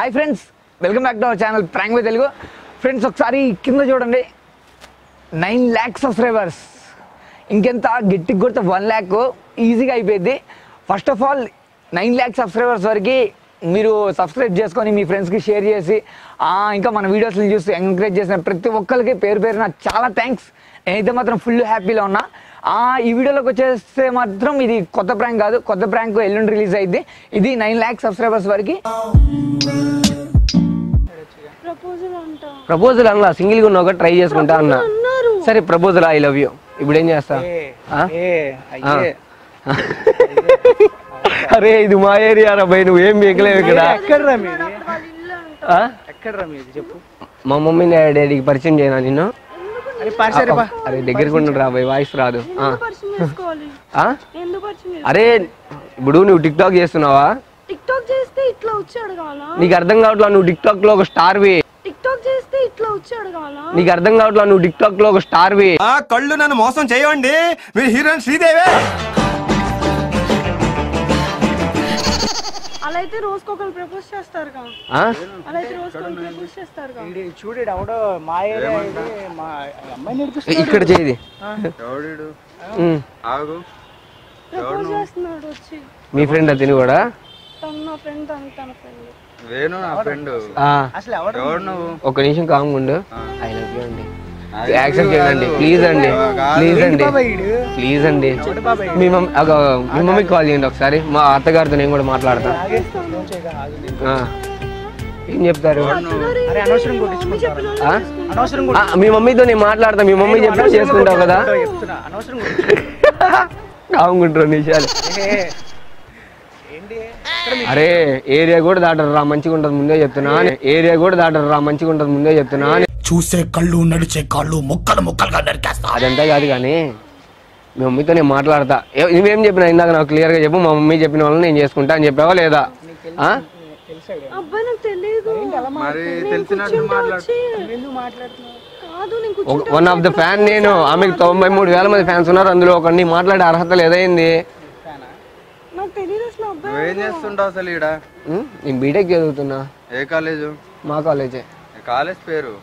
Hi friends, welcome back to our channel prank with Telugu. Friends ఒకసారి కింద చూడండి, 9 lakh subscribers. ఇంకెంత గట్టికి కొడితే 1 lakh ఈజీగా అయిపోయింది. First of all 9 lakh subscribers వరకు మీరు సబ్స్క్రైబ్ చేసుకొని మీ ఫ్రెండ్స్కి షేర్ చేసి ఇంకా మన వీడియోస్ని చూసి ఎంకరేజ్ చేసిన ప్రతి ఒక్కరికి పేరు పేరున చాలా థ్యాంక్స్. నేనైతే మాత్రం ఫుల్ హ్యాపీలో ఉన్నా. ఈ వీడియోలోకి వచ్చేస్తే మాత్రం ఇది కొత్త ప్రాంక్ కాదు, కొత్త ప్రాంక్ ఎల్లుండి రిలీజ్ అయింది. ఇది 9 lakh సబ్స్క్రైబర్స్ వరకు. ప్రపోజల్ అన్నా సింగిల్ గా ఉన్నావు, ట్రై చేసుకుంటా అన్నా. సరే ప్రపోజల్, ఐ లవ్ యూ. ఇప్పుడు ఏం చేస్తా? అరే ఇది మా ఏరియా రా భయ్, నువ్వేం మీకలేవు ఇక్కడ. మా మమ్మీ డాడీకి పరిచయం చేయనా నిన్ను? అరే దగ్గరికి ఉండడు రా భయ్, వాయిస్ రాదు. అరే ఇప్పుడు నువ్వు టిక్ టాక్ చేస్తున్నావా? నీకు అర్థం కావట్లా, నువ్వు టిక్ టాక్ లో ఒక స్టార్వి. నీకు అర్థం కావట్లా, నువ్వు టిక్ టాక్ లో ఒక స్టార్వి. కళ్ళు నన్ను మోసం చేయండి, మీరు హీరోయిన్ శ్రీదేవి. అలా అయితే రోజుకొకరు ప్రపోజ్ చేస్తారు కదా. అలా అయితే రోజుకొకరు ప్రపోజ్ చేస్తారు కదా. చూడు ఎవడో మా ఏరియా ఇది, మా అమ్మాయి నేర్పిస్తాడు. ఇక్కడ చేయది ప్రపోజ్ చేస్తున్నాడు వచ్చి. మీ ఫ్రెండ్ తిని కూడా? తన నా ఫ్రెండ్, తన ఫ్రెండ్ వేణు నా ఫ్రెండ్. అసలు ఎవడు నువ్వు? ఒక్క నిమిషం కామ్గా ఉండు. ఐ లవ్ యూ అండి, యాక్సెప్ట్ చేయండి ప్లీజ్ అండి, ప్లీజ్ అండి, ప్లీజ్ అండి. మీ మమ్మీకి కాల్ చేయండి ఒకసారి, మా అత్తగారితో నేను కూడా మాట్లాడతా. ఏం చెప్తారు? మీ మమ్మీతో నేను మాట్లాడతా, మీ మమ్మీ చెప్పి చేసుకుంటావు కదా. కాముకుంటారు నిమిషాలు. అరే ఏరియా కూడా దాటరు రా, మంచిగా ఉంటుంది ముందే చెప్తున్నా. ఏరియా కూడా దాటరు రా, మంచిగా ఉంటుంది ముందే చెప్తున్నా. చూసే కళ్ళు నడిచే కాళ్ళు ముక్కలు ముక్కలుగా నరికేస్తా. అదంతా కాదు కానీ మీ మమ్మీతో నేను మాట్లాడతా. నువ్వేం చెప్పినా ఇందాక నాకు క్లియర్ గా చెప్పు. మా మమ్మీ చెప్పిన వాళ్ళని నేను చేసుకుంటా అని చెప్పావా లేదా? వన్ ఆఫ్ ద ఫ్యాన్ నేను. ఆమెకు 93,000 మంది ఫ్యాన్స్ ఉన్నారు, అందులో ఒకరిని మాట్లాడే అర్హత లేదైంది. ఏం చేస్తుంటావు అసలు ఈడ? నేను బీటెక్ చదువుతున్నా. ఏ కాలేజు? మా కాలేజే. కాలేజ్ పేరు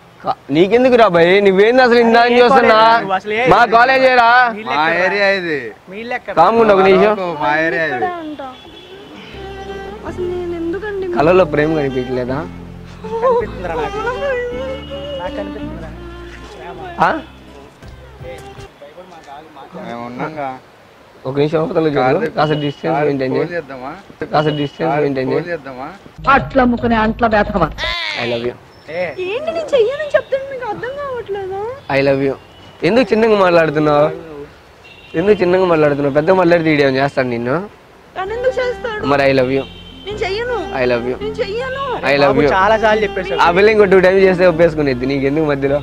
నీకెందుకు రా భయ్, నువ్వేంది అసలు ఇందా చూస్తున్నా? మా కాలేజేరా, మా ఏరియా ఇది. కాముండు ఒక నిమిషం. మా ఏరియా ఇది. కళలో ప్రేమ కనిపించలేదా? మేము ఉన్నాంగా. ఒక నిమిషం అవతల కాస్త డిస్టెన్స్ మెయింటైన్ చేయి, కాస్త డిస్టెన్స్ మెయింటైన్ చేయి. అట్లా ముక్కునే అంట్ల బేతమా. I love you. ఏంటి నేను చెయ్యనని చెప్తాను, మీకు అర్థం కావట్లేదా? I love you. ఎందుకు చిన్నగా మాట్లాడుతున్నావు? ఎందుకు చిన్నగా మాట్లాడుతున్నావు? పెద్ద మాట్లాడితే వీడియో చేస్తాను నిన్ను. మరి I love you. I love you. I love you. చాలా సార్లు చెప్పేసి ఆ బిల్లింగ్ 2 times చేస్తే ఒప్పేసుకునేది. నీకు ఎందుకు మధ్యలో?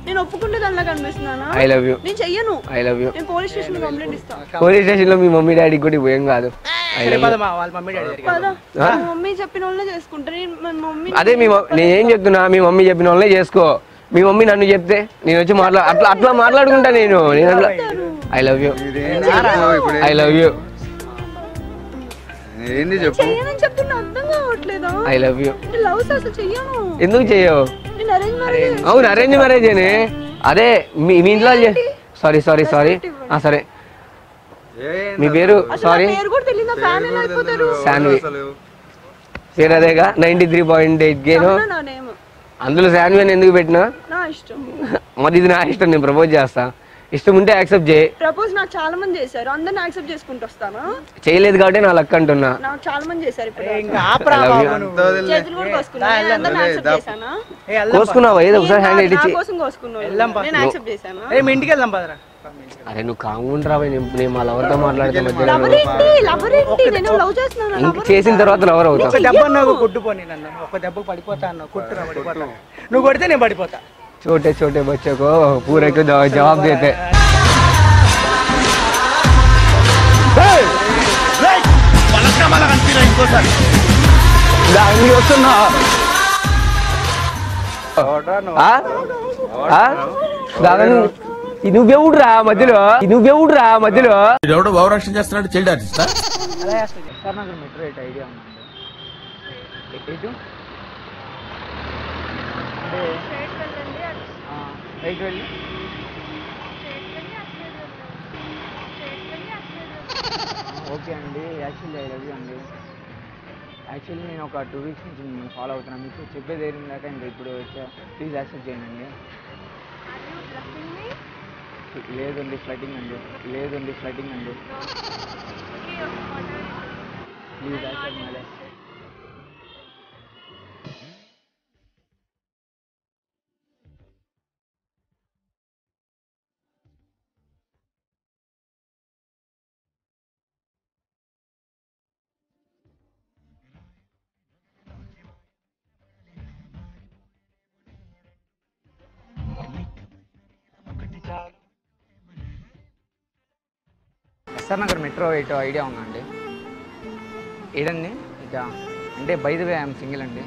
నేను ఒప్పుకుంటే దానిలా కనిపిస్తున్నానా? I love you. నేను చెయ్యను. I love you. నేను పోలీస్ స్టేషన్ లో కంప్లైంట్ ఇస్తా. పోలీస్ స్టేషన్ లో మీ మమ్మీ డాడీ కూడా పోయేం కాదు. I love you. వాళ్ళ మమ్మీ డాడీ మమ్మీ చెప్పిన వాళ్ళే చేసుకుంటా. మమ్మీ అదే నేనేం చెప్తున్నా, మీ మమ్మీ చెప్పిన వాళ్ళే చేసుకో. మీ మమ్మీ నన్ను చెప్తే నేను వచ్చి అట్లా మాట్లాడుకుంటా. నేను అట్లా I love you. I love you. ఏంది చెప్పు? చెయ్యనని చెప్తున్నా, అర్థం కావట్లేదా? I love you. లవ్ అసలు చెయ్యను. ఎందుకు చెయ్యవు? నేను అరేంజ్ మ్యారేజ్. అవును అరేంజ్ మ్యారేజ్ అని. అదే మీ ఇంట్లో సారీ సారీ సారీ సరే మీ పేరు? సారీ శాన్వి. పేరు అదేగా 93.8K. అందులో శాన్వి అని ఎందుకు పెట్టినా? మరి ఇది నా ఇష్టం, నేను ప్రపోజ్ చేస్తా. ఇష్టం ఉంటే యాక్సెప్ట్ చేయి. ప్రపోజ్ నాకు చాలా మంది చేశారు, అందరిని యాక్సెప్ట్ చేసుకుంటూ వస్తాను. చేయలేదు కాబట్టి నా లక్ అంటున్నా. నాకు చాలా మంది చేశారు. కోసుకున్నావా? ఏదో ఒకసారి హ్యాండ్ ఇచ్చి ఇంటికి వెళ్దాం పదరా. అరే నువ్వు కాంగుండ్రా, నేను మా లవర్తో మాట్లాడితే చేసిన తర్వాత లవర్ అవుతా. ఒక దెబ్బ నాకు కొట్టుపోని, నన్ను ఒక దెబ్బ పడిపోతా అన్నావు, కొట్టురా పడిపోతా. నువ్వు కొడితే నేను పడిపోతా. छोटे छोटे बच्चों को पूरे को जवाब देते. నువ్వెవుడురా మధ్యలో? ఎవడో భావరక్షణ చేస్తున్నాడు, చైల్డ్ ఆర్టిస్టా? మెట్రో ఐడియా ఉంది. అంటే రైట్ వెళ్ళి ఓకే అండి. యాక్చువల్లీ ఐ లవ్ యూ అండి. యాక్చువల్లీ నేను ఒక 2 వీక్స్ నుంచి మిమ్మల్ని ఫాలో అవుతున్నాను. మీకు చెప్పే ధైర్యం దాకా ఇంకా ఇప్పుడు ప్లీజ్ యాక్సెప్ట్ చేయండి. లేదండి ఫ్లటింగ్ అండి. ప్లీజ్ యాక్సెప్ట్ మళ్ళీ. S R Nagar metro eight idea ఉందా అండి? ఏడండి ఇక అంటే by the way I'm single అండి.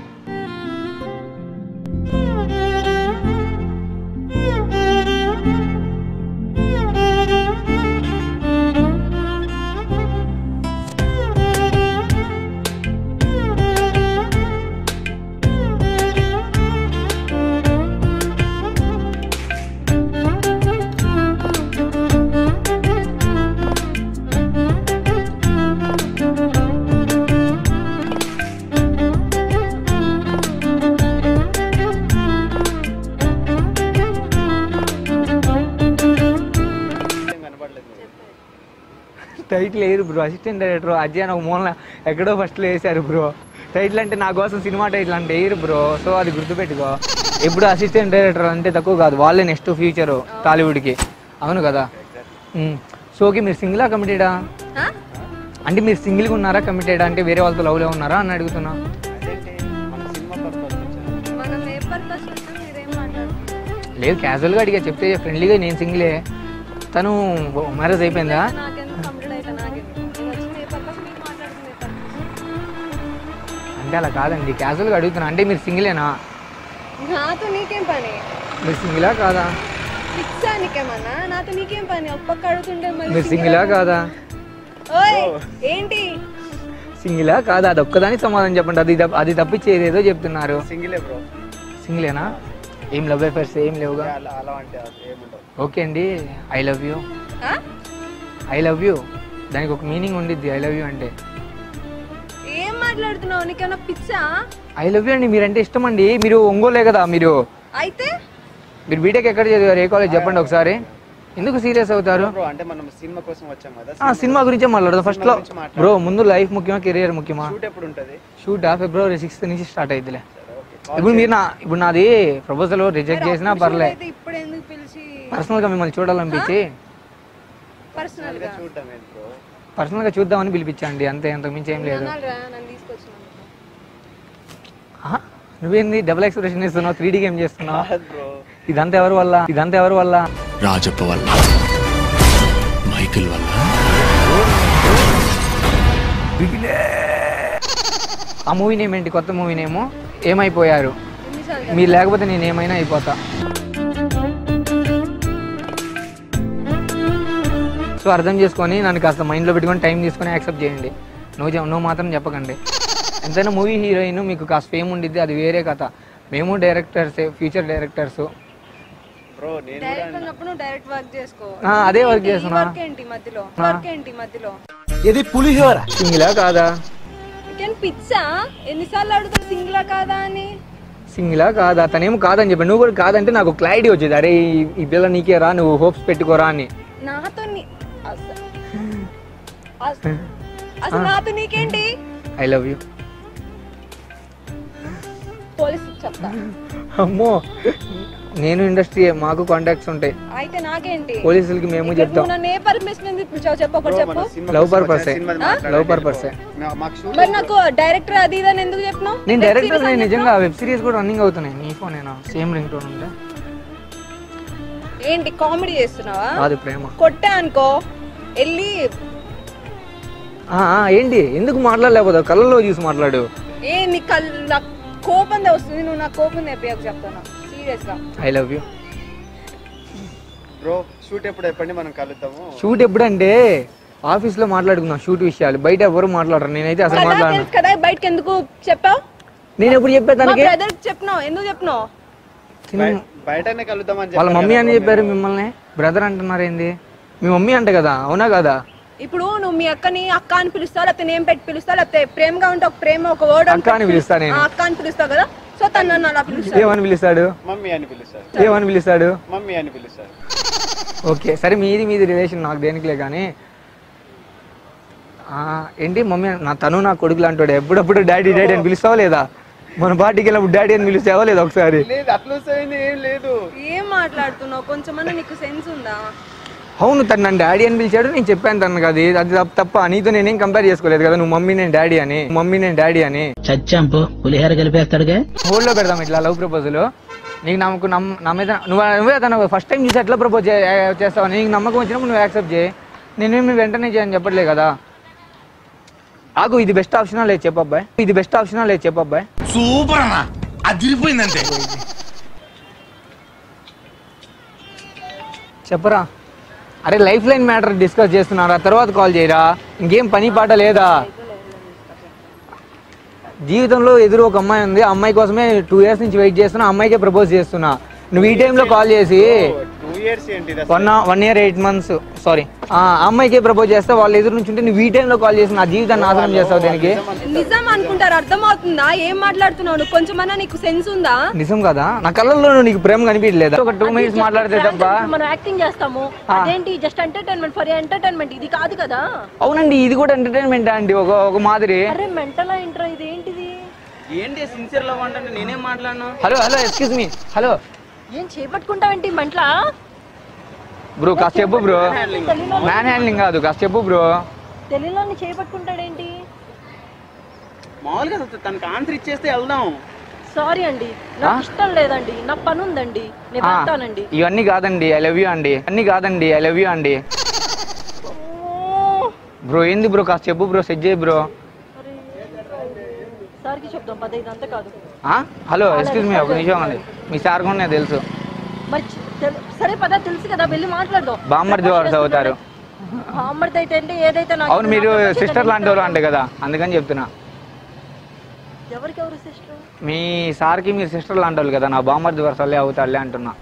టైటిల్ వేయరు బ్రో. అసిస్టెంట్ డైరెక్టర్ అజయ్ అని ఒక మూలన ఎక్కడో ఫస్ట్లో వేశారు బ్రో. టైటిల్ అంటే నా కోసం సినిమా టైటిల్ అంటే వేయరు బ్రో. సో అది గుర్తుపెట్టుకో. ఎప్పుడు అసిస్టెంట్ డైరెక్టర్ అంటే తక్కువ కాదు, వాళ్ళే నెక్స్ట్ ఫ్యూచరు టాలీవుడ్కి. అవును కదా? సో ఓకే, మీరు సింగిలా కమిటెడా? అంటే మీరు సింగిల్గా ఉన్నారా కమిటెడా? అంటే వేరే వాళ్ళతో లవ్లో ఉన్నారా అని అడుగుతున్నా. లేదు క్యాజువల్గా అడిగా, చెప్తే ఫ్రెండ్లీగా నేను సింగిలే. తను మ్యారేజ్ అయిపోయిందా? అంటే అలా కాదండి, క్యాజువల్గా అడుగుతున్నా. అంటే మీరు సింగిలేనా? నాతో నీకేం పని? మీరు సింగిలా కాదా? ఫిక్సా నీకేమన్నా? నాతో నీకేం పని? ఒక్క అడుగుతుంటే మీరు సింగిలా కాదా? ఓయ్ ఏంటి సింగిలా కాదా? అది ఒక్కదానికి సమాధానం చెప్పండి. అది తప్పించేది ఏదో చెప్తున్నారు. సింగిలే బ్రో. సింగిలేనా? ఏం లవ్ అఫైర్స్ ఏం లేవుగా? ఓకే అండి, I love you. I love you దానికి ఒక మీనింగ్ ఉండిద్ది. ఐ లవ్ యూ అంటే ఏం మాట్లాడుతున్నావు? నీకేమన్నా పిచ్చా? ఐ లవ్ యూ అండి. మీరంటే ఇష్టం అండి. మీరు ఒంగోలే కదా? మీరు అయితే మీరు బీటెక్ ఎక్కడ చదివారు? ఏ కాలేజ్ చెప్పండి ఒకసారి. ఎందుకు సీరియస్ అవుతారు? అంటే మనం సినిమా కోసం వచ్చాం కదా. సినిమా గురించే మాట్లాడదాం ఫస్ట్ లో బ్రో. ముందు లైఫ్ ముఖ్యమా కెరియర్ ముఖ్యమా? షూట్ ఎప్పుడు ఉంటుంది? షూట్ February 6th నుంచి స్టార్ట్ అయిద్దిలే. ఇప్పుడు నాది ప్రపోజల్ రిజెక్ట్ చేసినా పర్లే. ఇప్పుడు ఎందుకు పిలిచి పర్సనల్ గా మిమ్మల్ని చూడాలనిపించి పర్సనల్ గా చూడటం ఏంటి బ్రో? పర్సనల్ గా చూద్దామని పిలిపించండి అంతే, అంతకు మించి ఏం లేదు. నన్ను తీసుకొచ్చినాను. నువ్వేంది డబుల్ ఎక్స్ప్రెషన్ ఇస్తున్నావు? 3D గేమ్ చేస్తున్నావు? ఇదంతా ఎవరి వల్ల? రాజప్ప వల్ల, మైకిల్ వల్ల. ఆ మూవీ నేమ్ ఏంటి? కొత్త మూవీ నేమో ఏమైపోయారు? మీరు లేకపోతే నేను ఏమైనా అయిపోతా. సో అర్థం చేసుకొని నన్ను కాస్త మైండ్లో పెట్టుకొని టైం తీసుకొని యాక్సెప్ట్ చేయండి. నువ్వు మాత్రం చెప్పకండి. ఎంతైనా మూవీ హీరోయిన్ మీకు కాస్త ఫేమ్ ఉండిద్ది, అది వేరే కథ. మేము డైరెక్టర్సే, ఫ్యూచర్ డైరెక్టర్స్. అదే వర్క్ చేస్తున్నా. ఇది పులిహోర. సింగిలా కాదా? పిచ్చా? ఎన్నిసార్లు అడుగుతా సింగిలా కాదా అని? సింగిలా కాదా? తనేమో కాదని చెప్పి నువ్వు కూడా కాదంటే నాకు క్లారిటీ వచ్చేది. అరే ఈ పిల్ల నీకే రా, నువ్వు హోప్స్ పెట్టుకోరా అని. నాతో అసలు నాతో నీకేంటి? I love you. పోలీసు చెప్తా. అమ్మో, నేను ఇండస్ట్రీ, మాకు కాంటాక్ట్స్ ఉంటాయి. అయితే నాకేంటి? పోలీసులకి మేము చెప్తాం. లవ్ పర్పసే. మరి నాకు డైరెక్టర్ అది ఇదని ఎందుకు చెప్పినావు? నేను డైరెక్టర్, నేను నిజంగా వెబ్ సిరీస్ కూడా రన్నింగ్ అవుతున్నాయి. నీ ఫోన్ ఏనా? సేమ్ రింగ్ టోన్ ఉంటే ఏంటి కామెడీ చేస్తున్నావా? కాదు ప్రేమ. కొట్టా అనుకో వెళ్ళి. ఏంటి ఎందుకు మాట్లాడలేకపోతావు? కళ్ళలో చూసి మాట్లాడు. ఏ నీ నాకు కోపం వస్తుంది, నువ్వు నాకు కోపం తెప్పియకు చెప్తాను సీరియస్ గా. I love you bro. Shoot ఎప్పుడు చెప్పండి, మనం కలుద్దాము. షూట్ ఎప్పుడంటే ఆఫీస్ లో మాట్లాడుకుందాం షూట్ విషయాలు. బయట ఎవరు మాట్లాడరు, నేనైతే అసలు మాట్లాడను కదా. బయటకి ఎందుకు చెప్పావు? నేను ఎప్పుడు చెప్పాను? చెప్పినావు, ఎందుకు చెప్పినావు? బయటనే కలుద్దామని వాళ్ళ మమ్మీ అని చెప్పారు, మిమ్మల్ని బ్రదర్ అంటున్నారు ఏంది? మీ మమ్మీ అంట కదా, అవునా కదా? ఇప్పుడు నువ్వు మీ అక్కని అక్క అని పిలుస్తావు, లేకపోతే నేమ్ పెట్టి పిలుస్తావు, లేకపోతే ప్రేమగా ఉంటే ఒక ప్రేమ ఒక వర్డ్ అక్క అని పిలుస్తా నేను. అక్క అని పిలుస్తావు కదా, సో తను నన్ను అలా పిలుస్తాడు. ఏమని పిలుస్తాడు? మమ్మీ అని పిలుస్తాడు. ఏమని పిలుస్తాడు? మమ్మీ అని పిలుస్తాడు. ఓకే సరే, మీది రిలేషన్ నాకు దేనికిలే కానీ ఏంటి మమ్మీ నా కొడుకులు అంటాడు, ఎప్పుడప్పుడు డాడీ డాడీ అని పిలుస్తావా లేదా? మన పార్టీకి వెళ్ళినప్పుడు డాడీ అని పిలుస్తావా లేదా ఒకసారి? లేదు అట్లా ఏం లేదు. ఏం మాట్లాడుతున్నావు? కొంచెమన్నా నీకు సెన్స్ ఉందా? అవును, తను నన్ను డాడీ అని పిలిచాడు, నేను చెప్పాను తనకు అది తప్ప. నీతో నేనేం కంపేర్ చేసుకోలేదు కదా, నువ్వు మమ్మీ నేను డాడీ అని చచ్చాంపు పులిహేర కలిపేస్తాడుగా. హోల్డ్లో పెడదాం ఇట్లా లవ్ ప్రపోజల్. నీకు నా మీద నువ్వే తను ఫస్ట్ టైం చూసి ఎట్లా ప్రపోజ్ చేస్తావు? నీకు నమ్మకం వచ్చినప్పుడు నువ్వు యాక్సెప్ట్ చేయి, నేనేమి వెంటనే చేయని చెప్పట్లే కదా. ఆగు, ఇది బెస్ట్ ఆప్షనా లేదు చెప్పబ్బాయి. సూపర్ అన్న, అదిరిపోయిందంటే. చెప్పరా? అరే లైఫ్ లైన్ మ్యాటర్ డిస్కస్ చేస్తున్నారా, తర్వాత కాల్ చేయరా? ఇంకేం పని పాట లేదా? జీవితంలో ఎదురు ఒక అమ్మాయి ఉంది, ఆ అమ్మాయి కోసమే 2 years నుంచి వెయిట్ చేస్తున్నా, అమ్మాయికే ప్రపోజ్ చేస్తున్నా. నువ్వు ఈ టైంలో కాల్ చేసి 2 years ఏంటి? 1 year 8 months సారీ అమ్మాయికే ప్రపోజ్ చేస్తా, వాళ్ళు ఎదురు నుంచి ఉంటే నువ్వు ఈ టైంలో కాల్ చేసి నా జీవితాన్ని నాశనం చేస్తావు. దానికి నిజం అనుకుంటారు, అర్థమవుతుందా? ఏం మాట్లాడుతున్నావు? కొంచెమన్నా నీకు సెన్స్ ఉందా? నిజం కదా, నా కళ్ళల్లో నీకు ప్రేమ కనిపించలేదా? ఒక 2 minutes మాట్లాడితే తప్ప మనం యాక్టింగ్ చేస్తాము, అదేంటి జస్ట్ ఎంటర్టైన్మెంట్ ఫర్ ఎంటర్టైన్మెంట్, ఇది కాదు కదా. అవునండి, ఇది కూడా ఎంటర్టైన్మెంట్ అండి ఒక మాదిరి. అరే మెంటల్ ఇంట్రా, ఇది ఏంటిది? ఏంటి సిన్సియర్ లవ్ అంటే నేనేం మాట్లాడినా? హలో ఎక్స్క్యూజ్ మీ, హలో ఏం చేపట్టుకుంటావేంటి మెంట్లా? బ్రో కాస్త చెప్పు బ్రో. మ్యాన్ హ్యాండ్లింగ్ కాదు, కాస్త చెప్పు బ్రో. తెలియని చేపట్టుకుంటాడేంటి? మామూలుగా తనకి ఆన్సర్ ఇచ్చేస్తే వెళ్దాం. సారీ అండి, నాకు ఇష్టం లేదండి, నాకు పని ఉందండి, నేను వెళ్తానండి. ఇవన్నీ కాదండి, ఐ లవ్ యూ అండి. బ్రో ఏంది బ్రో, కాస్త చెప్పు బ్రో, సెట్ చేయి బ్రో. సార్కి చెప్దాం పద, ఇదంతా కాదు. హలో ఎక్స్క్యూజ్ మీ, ఒక నిమిషం అండి. మీ సార్ కూడా నాకు తెలుసు. మరి సరే పద, తెలుసు కదా, వెళ్ళి మాట్లాడదాం. బామ్మర్ది వారు అవుతారు. బామ్మర్ది అయితే అంటే ఏదైతే నాకు. అవును, మీరు సిస్టర్ లాంటి వాళ్ళు అంటే కదా, అందుకని చెప్తున్నా. ఎవరికెవరు సిస్టర్? మీ సార్కి మీరు సిస్టర్ లాంటి వాళ్ళు కదా, నా బామ్మర్ది వరుసలే అవుతాడులే అంటున్నా.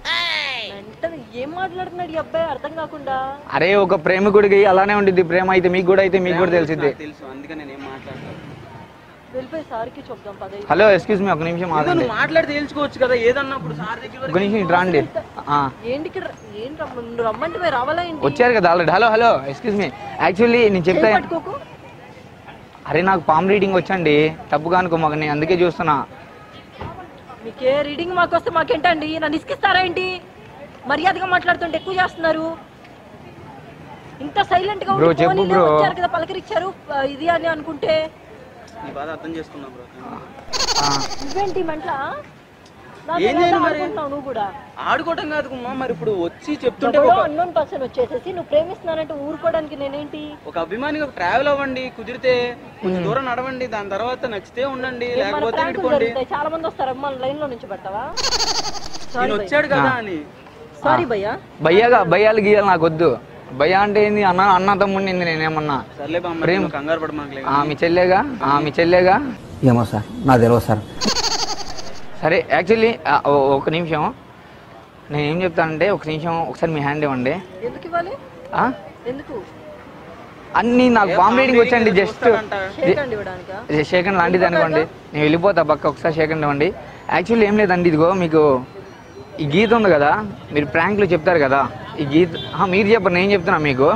ఏం మాట్లాడుతున్నాడు ఈ అబ్బాయి అర్థం కాకుండా? అరే ఒక ప్రేమికుడికి అలానే ఉండిద్ది ప్రేమ, అయితే మీకు కూడా తెలిసిద్ది. తెలుసు, అందుకని నేను ఏం మాట్లాడతాను. వెళ్ళిపోయి సార్కి చెప్దాం పద. హలో ఎక్స్క్యూజ్ మీ, ఒక నిమిషం ఆగండి. మాట్లాడి తెలుసుకోవచ్చు కదా ఏదన్నప్పుడు. సార్ దగ్గర ఒక నిమిషం ఇటు రండి. ఏంటి రమ్మంటే రావాలా ఏంటి? వచ్చారు కదా already. Hello excuse me, actually నేను చెప్తా. అరే నాకు పామ్ రీడింగ్ వచ్చండి, తప్పుగా అనుకో మాకు, నేను అందుకే చూస్తున్నా. మీకే రీడింగ్ మాకు వస్తే మాకేంటండి, నన్ను ఇసుకిస్తారా ఏంటి? మర్యాదగా మాట్లాడుతుంటే ఎక్కువ చేస్తున్నారు. ఇంత సైలెంట్ గా వచ్చారు కదా, పలకరించారు ఇది అని అనుకుంటే. నీ బాధ అర్థం చేసుకున్నా బ్రో. నువ్వేంటి మంటలా? నువ్వు కూడా ఆడుకోవడం కాదు కుమ్మా, మరి ఇప్పుడు వచ్చి చెప్తుంటే అన్నోన్ పర్సన్ వచ్చేసేసి నువ్వు ప్రేమిస్తున్నానంటే ఊరుకోవడానికి నేనేంటి? ఒక అభిమానిగా ట్రావెల్ అవ్వండి, కుదిరితే కొంచెం దూరం నడవండి, దాని తర్వాత నచ్చితే ఉండండి, లేకపోతే విడిపోండి. చాలా మంది వస్తారు, అమ్మ లైన్ లో నుంచి పెడతావా? వచ్చాడు కదా అని. సారీ భయ్యా. భయ్యాలు గీయాలి నాకు వద్దు. భయ్య అంటే ఏంది, అన్న తమ్ముడిని నేనేమన్నా. సర్లే ప్రేమ కంగారు పడమాకలే. మీ చెల్లేగా ఏమో సార్, నాకు తెలియదు సార్. సరే యాక్చువల్లీ ఒక నిమిషం, నేను ఏం చెప్తానంటే ఒక నిమిషం ఒకసారి మీ హ్యాండ్ ఇవ్వండి. ఎందుకు ఇవ్వాలి? ఎందుకు? అన్ని నాకు పామ్ రీడింగ్ వచ్చండి, జస్ట్ షేకండ్ లాంటిది అనుకోండి. నేను వెళ్ళిపోతా పక్క, ఒకసారి షేకండ్ ఇవ్వండి. యాక్చువల్లీ ఏం లేదండి, ఇదిగో మీకు ఈ గీత ఉంది కదా, మీరు ప్రాంక్లు చెప్తారు కదా, ఈ గీత మీరు చెప్పరు, నేను చెప్తున్నా మీకు.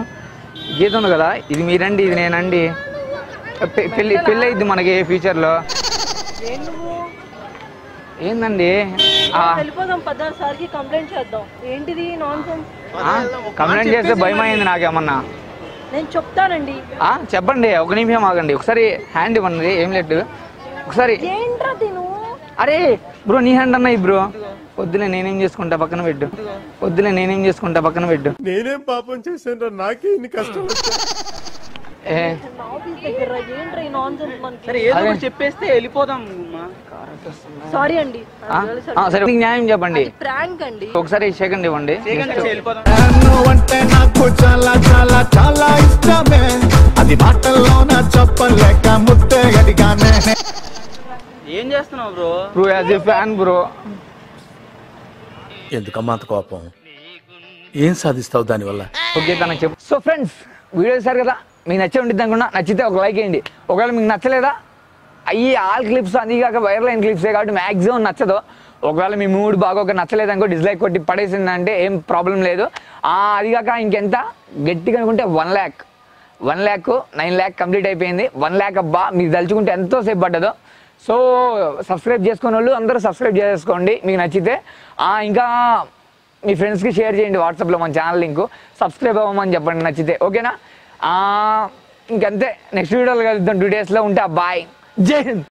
ఈ గీత ఉంది కదా, ఇది మీరండి, ఇది నేనండి. పెళ్ళి అయింది మనకి ఫ్యూచర్లో. ఏందండి కంప్లైంట్ చేస్తే భయం అయింది నాకేమన్నా. నేను చెప్తానండి. చెప్పండి, ఒక నిమిషం ఆగండి, ఒకసారి హ్యాండ్ ఇవ్వండి. ఏం లేదు ఒకసారి. అరే బ్రో నీ హ్యాండ్ అన్నా బ్రో. వద్దులే నేనేం చేసుకుంటా, పక్కన పెట్టు. నేనేం పాపం చేశాను, నాకే ఇన్ని కష్టం. చెప్పేస్తే వెళ్ళిపోదాం. సారీ అండి. సరే న్యాయం చెప్పండి, ప్రాంక్ అండి. ఒకసారి సెకండ్ ఇవ్వండి. అంటే నాకు చాలా చాలా చాలా ఇష్టమే, అది మాటల్లో నా చెప్పలేక ముద్దే అడిగానే. ఏం చేస్తున్నావు bro? Bro as a fan bro. ఎందుకమ్మా అంత కోపం? ఏం సాధిస్తావు దానివల్ల? ఓకే తనకు చెప్పు. సో ఫ్రెండ్స్, వీడియో చూసారు కదా, మీకు నచ్చే ఉంటుంది అనుకున్నా. నచ్చితే ఒక లైక్ వేయండి. ఒకవేళ మీకు నచ్చలేదా, అయ్యి ఆల్ క్లిప్స్ అది కాక వైరల్ అయిన క్లిప్సే కాబట్టి మ్యాక్సిమం నచ్చదు. ఒకవేళ మీ మూడ్ బాగా నచ్చలేదు అనుకో, డిస్లైక్ కొట్టి పడేసిందంటే ఏం ప్రాబ్లం లేదు. అది కాక ఇంకెంత గట్టిగా అనుకుంటే 1 lakh 9 lakh కంప్లీట్ అయిపోయింది. 1 lakh అబ్బా, మీరు తలుచుకుంటే ఎంతో సేపు పడ్డదో. సో సబ్స్క్రైబ్ చేసుకునే వాళ్ళు అందరూ సబ్స్క్రైబ్ చేసుకోండి మీకు నచ్చితే. ఇంకా మీ ఫ్రెండ్స్కి షేర్ చేయండి వాట్సాప్లో మన ఛానల్ లింక్. సబ్స్క్రైబ్ అవ్వమని చెప్పండి నచ్చితే, ఓకేనా? ఇంకంతే, నెక్స్ట్ వీడియోలో కలుద్దాం 2 daysలో. ఉంటా, బాయ్, జై హింద్.